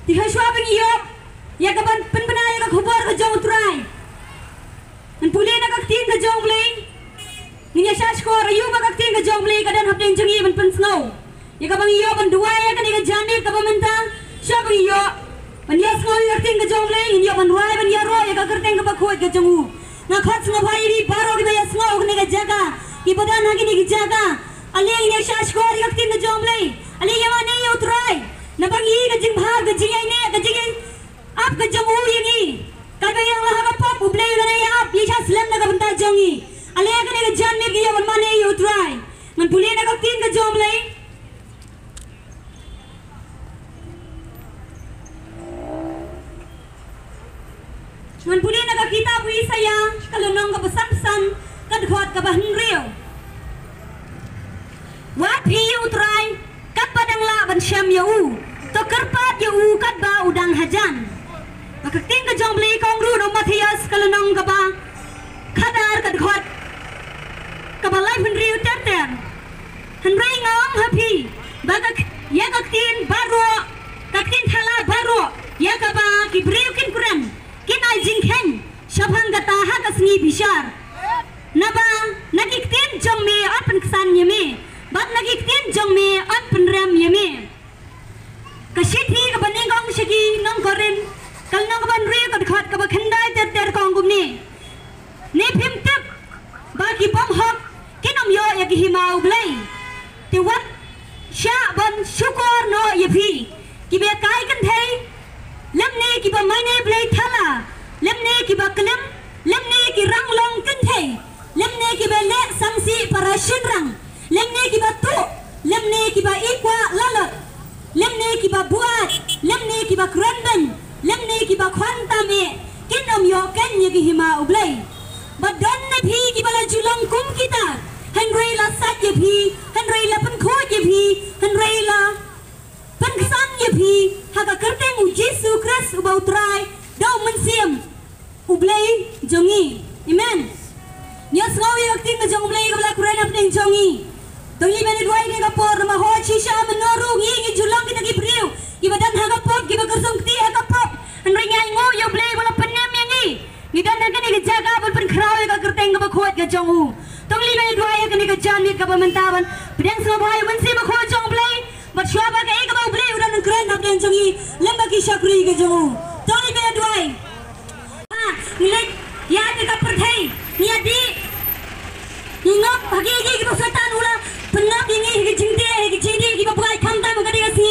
Tiga shua bagi yop. Ya kapan penbenaya ka khubor ka jong try. An puli na ka tin ka jong blay. Niya sha skor ayu ba ka tin ka jong blay kadan hapdeng jengi ban pen snow. Ya kapan yop ban dua ya kan ka jani ka pamenta. Shua bagi yop. Ban ya snow ya tin ka jong blay ni yop ban ruai ban ya ro ya ka kerteng ka khoi ka jongu. Na khat snow bhai ri baro ki ya snow ne ka jaga. Ki badan ha ki ni ki jaga. Ali niya sha skor ya tin ka jong blay. Ali ya ma ne yo try. Na bangi ka jing bhag ka jing ai ne ka jing आप का जंगू यंगी कल में यहाँ हवा पॉप उबले लगे आप ये शायद स्लम लगा बनता जंगी अले अगर एक जान में किया वन माने ये उतराय मन पुलिस ने कब तीन का जॉब ले मन पुलिस ने कब किताब हुई saya kalau nong का pesan-pesan kan kuat का bahan real wat hi uterai kat padang la ban syam ya u to kerpat ya u kat ba udang hajan maka ting ka jong beli kong ru no Matthias kalau nong ka ba khadar kat kuat ka ba lai ban riu ter ter han rai ngong happy ba ka ya ka tin baro ka tin thala baro ya ka ba ki briu kin kuran kin ai jing khen shabhang ka ta ha ka sngi bishar naba nakiktin jong me apan ksan yeme bat nakiktin jong me apan ram yeme kasithi ka baning gong shigi nong koren kal nong ban ri ka khat ka ba khandai ter ter kong gum ni ne phim tep ba ki bom hok kinom yo ya ki himau blai te wat sha ban shukor no ye phi ki be kai kan thei lam ne ki ba mai ne blai thala lam ne ki ba kalam lam ne ki rang long kan thei lam ne ki ba le samsi parashin rang lam ne ki ba tu lam ne ki ba ikwa lalot lam ne ki ba buat lam ne ki ba kranban lam ne ki ba khwanta me kinom yo kan ye ki hima ublai badon ne phi ki bala julong kum kita henry la sat ye phi henry la pan kho ye phi henry la pan ksan ye phi ha ka kerteng u jesu christ u bautrai do man siam ublai jongi amen nya snawi akting ka jong ublai ka bala kuran apning jongi Tunggu mana dua ini kapor nama hoa shisha menurung ini julang kita kipriu iba dan haga pop iba kersung ti haga pop henry ngo yo play bola penyam yang ni dan kan ni jaga bol pen khrau ka kerteng ka khot ka jongu tunggu mana dua ini kan ka jan ni ka pementaban pedang semua bhai mensi ba khot jong play bat shwa ba ka ek ba play udan keren nak den jongi lamba ki shakri ka jongu tunggu mana dua ha nilai ya ni ka perthai ni adi ni ngok bagi ki ba setan ulah penap ini higi jingde higi jidi higi babai kamda magadi kasi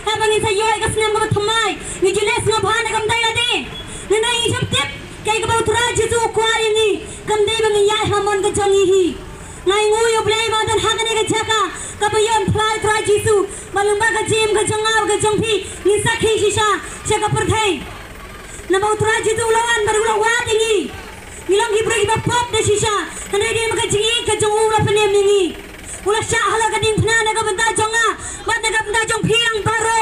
habang isa yoy kasnam ka thamai ni jules no bhana kamda ade nana i jab tip kai ka bautra jisu kwai ni kamde bang ya hamon ka jangi hi ngai ngu yo blai ma dan hagane ka jaka ka bayon thlai tra jisu malumba ka jim ka jangaw ka jangphi ni sakhi shisha chaka parthai na bautra jisu lawan baru lawa tingi nilang hibra hiba pop de shisha nana di maka jingi ka jangu ra penem ni ulah syah hala kading pna naga benda jonga mat naga benda jong phiang baro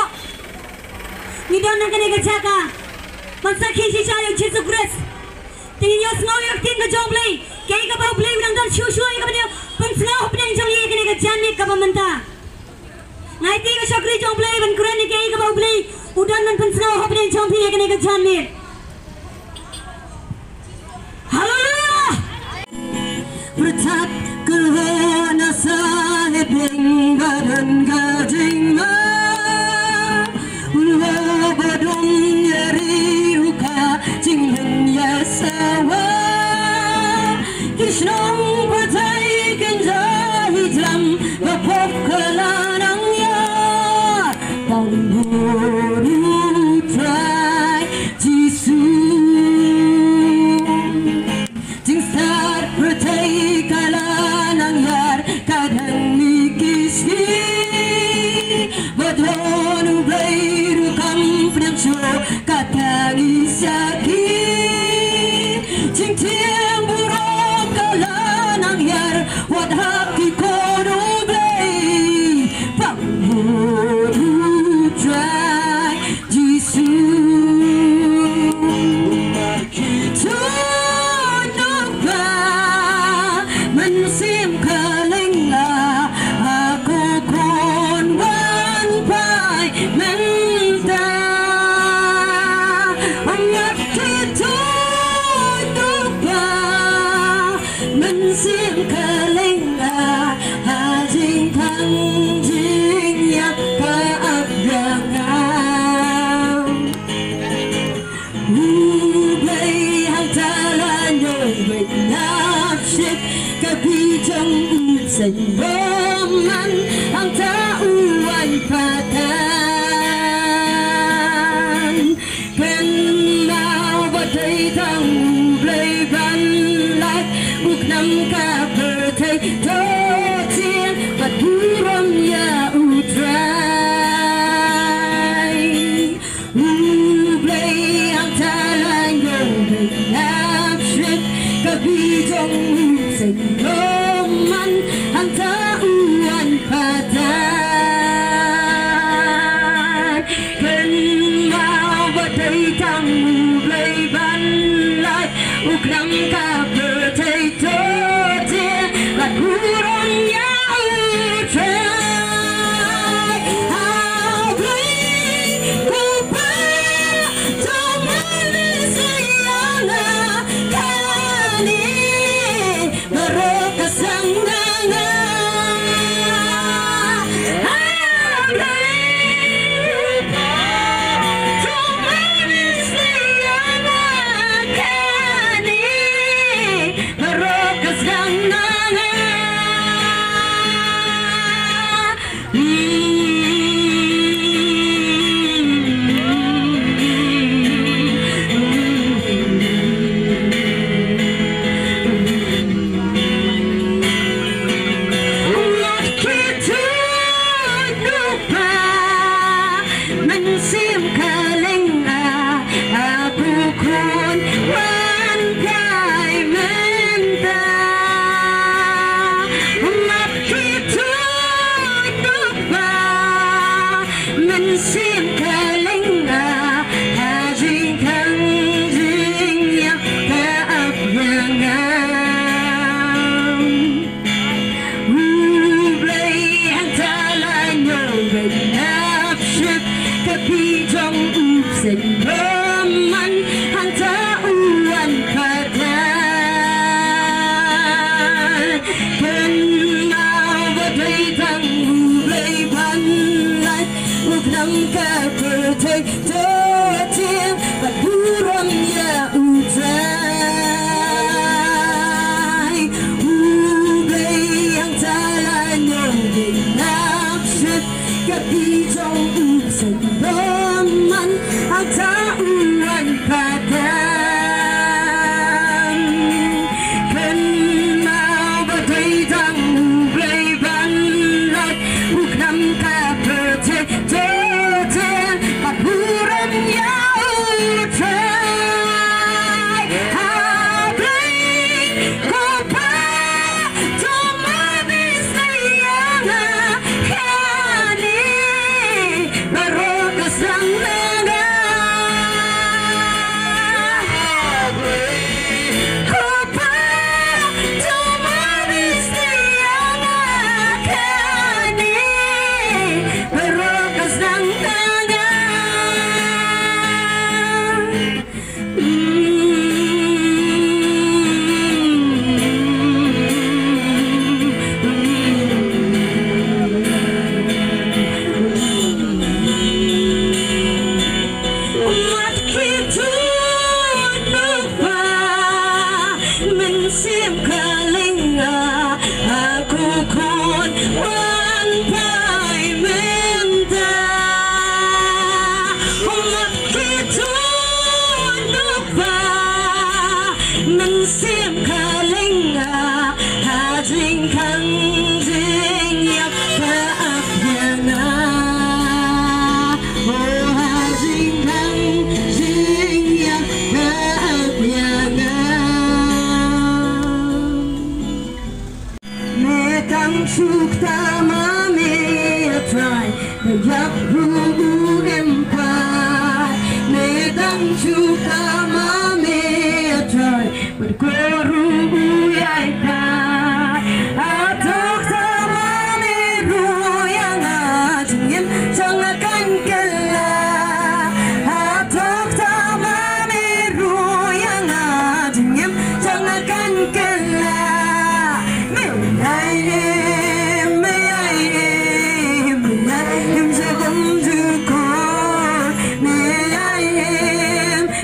ni don naga naga jaga man sakhi shisha yo Jesus Christ tin yo snow yo tin ga jong play kai ka ba play udang don shu shu ka benda pan snow pneng jong ye ka naga janit ka bamanta ngai ti ka shakri jong play ban kuran ni kai ka ba play udan nan pan snow pneng jong phi ka naga janit hallelujah bertat kelana sahib badan gajingma ulwa badung yari uka jinglen ya sawa kishnong bertai genja hijram bapop kelanang ya pangguru try jisu jingsar bertai kalanang yar kadang nikisi badonu bairu kam pnamcho katangi saki jingtiang buruk kalanang yar wadhaki kono blai pangguru try jisu năm ca bờ thầy thô thiên và buram ya utrai play ang talan yung nagship kabi jong sen man ang tauan padan kan mau batay tang play ban lại ukram ka bờ thầy thô thiên và buram ya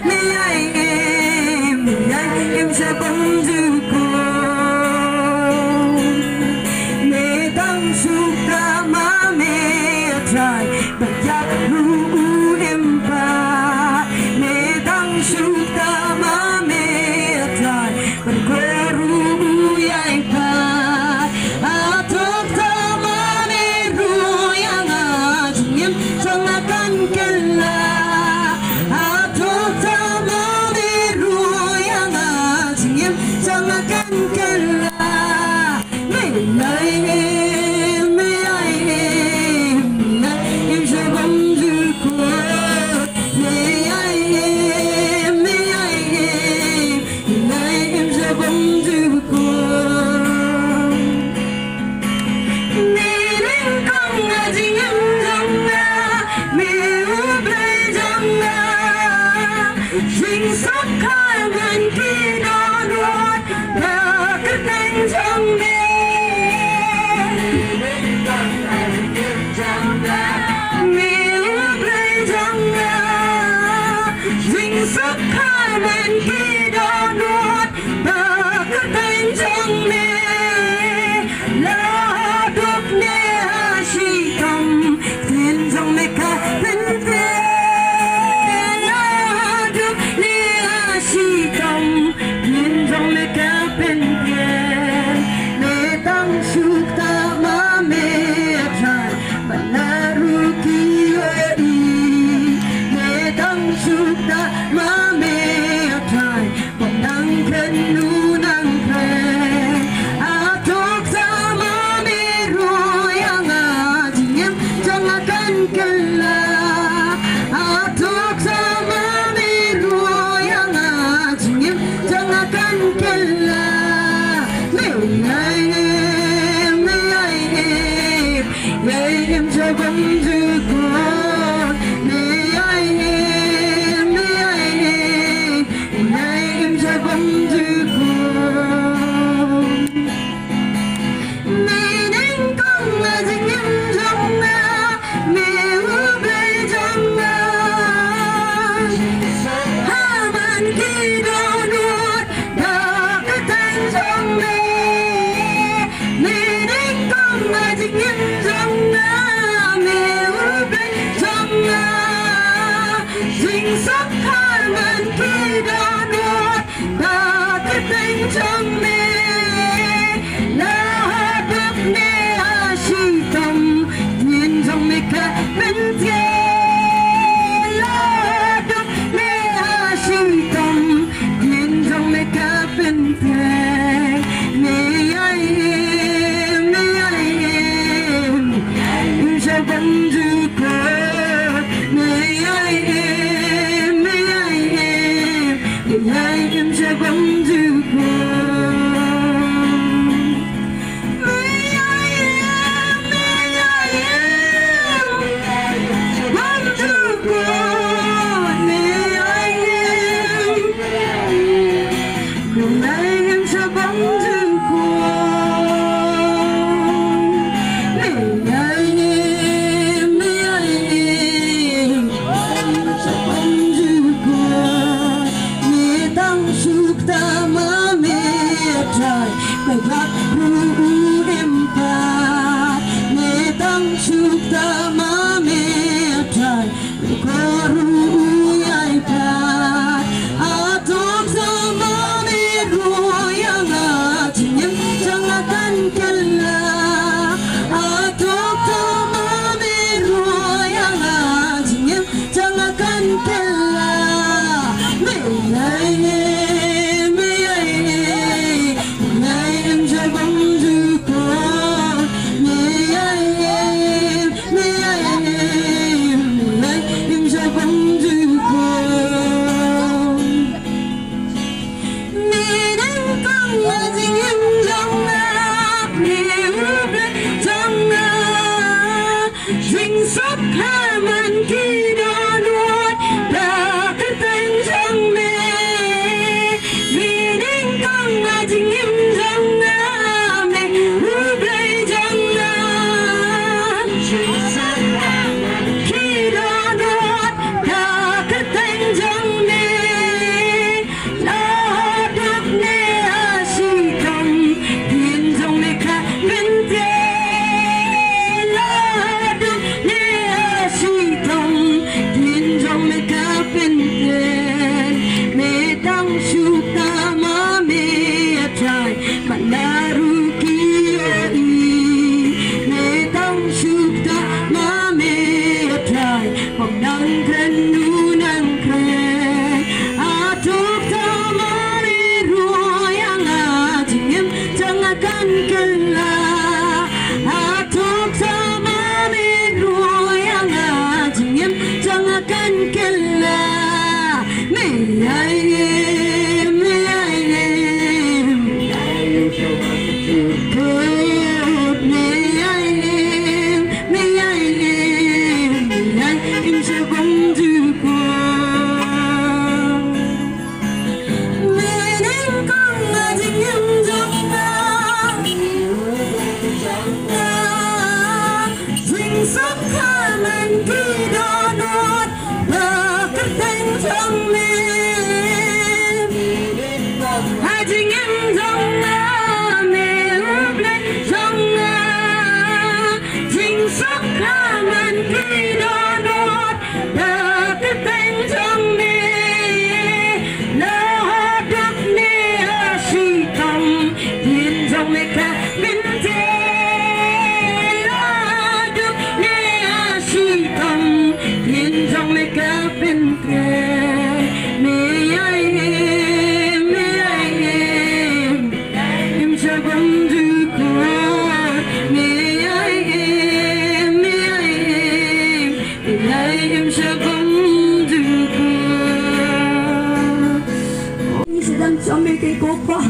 May I trong chính xác khai mình khi đó luôn và cất cánh trong đêm sức khai mình khi đó nuốt và cất cánh trong mê la đốt nê chỉ cầm thiên trong mê ca bên thế la đốt nê chỉ cầm thiên trong mê ca bên thế mê tăng suk ta ma mê trai bana ruki oi mê tăng suk ta ma mê trai bong nang khen nu nang khen a tok sa ma mê roi anga jingem chang akan kala a tok sa ma mê roi anga jingem chang akan kala mê ai em cho bóng dư con mê ai em cho bóng dư con mê đánh con là dành em trong mê ước lấy trong hai bạn khi đó nuốt đã cất cánh trong mê mê đánh con là dành em trong mê ước lấy trong chính xác hai bạn khi đó nuốt đã cất cánh trong mê la đắp nê chỉ cầm thiên trong mê ca bên thế la đắp nê chỉ cầm thiên trong mê ca bên thế mê ai em cho bóng dư con mê ai em cho bóng dư con mê ai em bóng dư con mê ai em cho bóng dư con mê ai em cho bóng dư con mê tăng suk ta ma mê trai bài hát ru em ta mê tăng suk ta ma mê trai có ru ai ta a tok sa ma mê roi anga chim chẳng akan kala a tok sa ma mê roi anga chim chẳng akan kala mê ai em cho bóng dư con mê ai em cho bóng dư con mê đánh con là dinh em trong mê ước lấy trong dinh sắc hai mình khi đó nuốt đã cất cánh trong mê mê đánh con là dinh em trong mê ước lấy trong khi đó nuốt đã cất cánh trong mê la đắp nê chỉ cầm thiên trong mê ca bên thế la đắp nê chỉ cầm thiên trong mê ca bên thế mê tăng suk ta ma mê trai bạn đã ruki oi mê tăng suk ta ma mê trai bong nang khen nu nang khen a tok ta ma mê roi anga jingem chẳng akan kala a tok ta ma mê roi anga jingem chẳng akan kala mê ai em cho bóng dư con sedang ambil kek kokoh.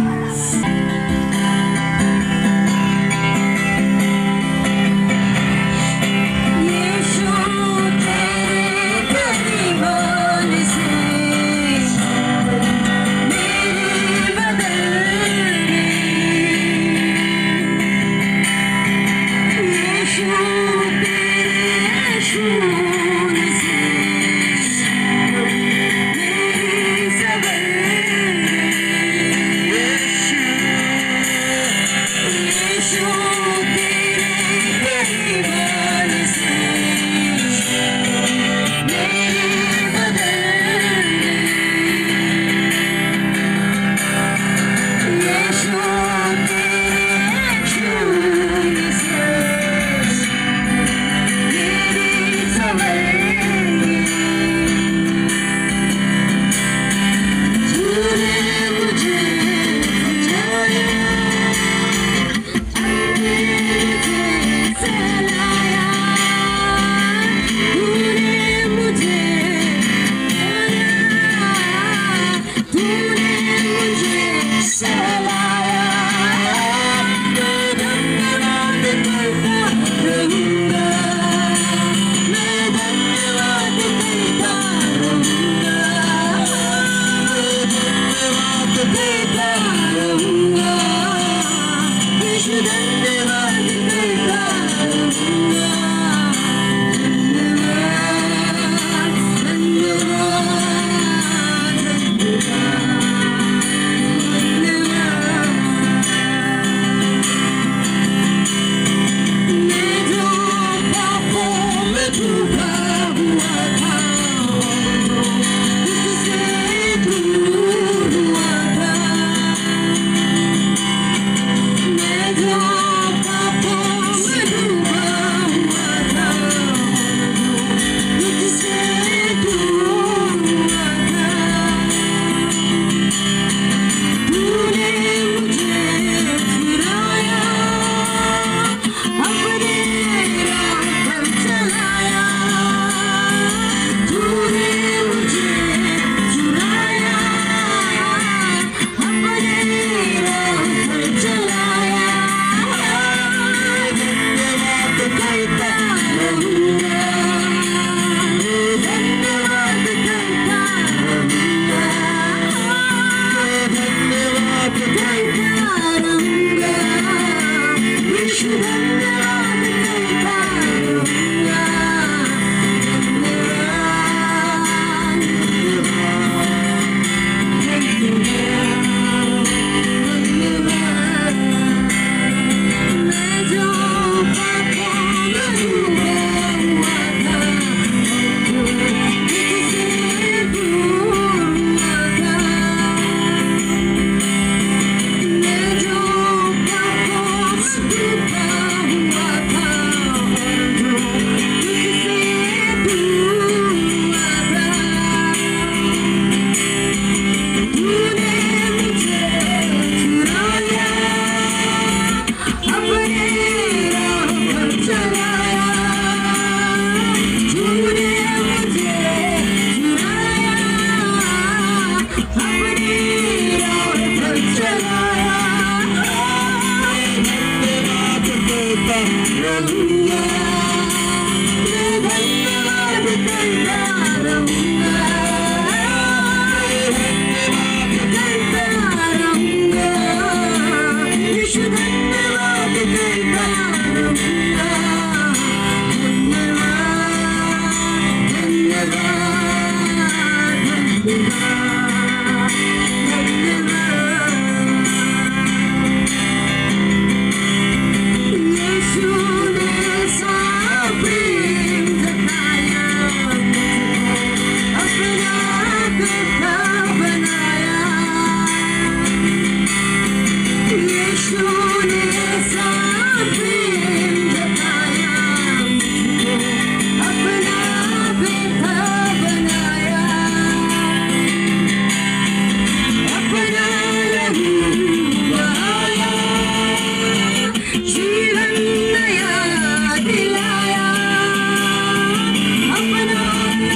Yesu ne sa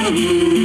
Abu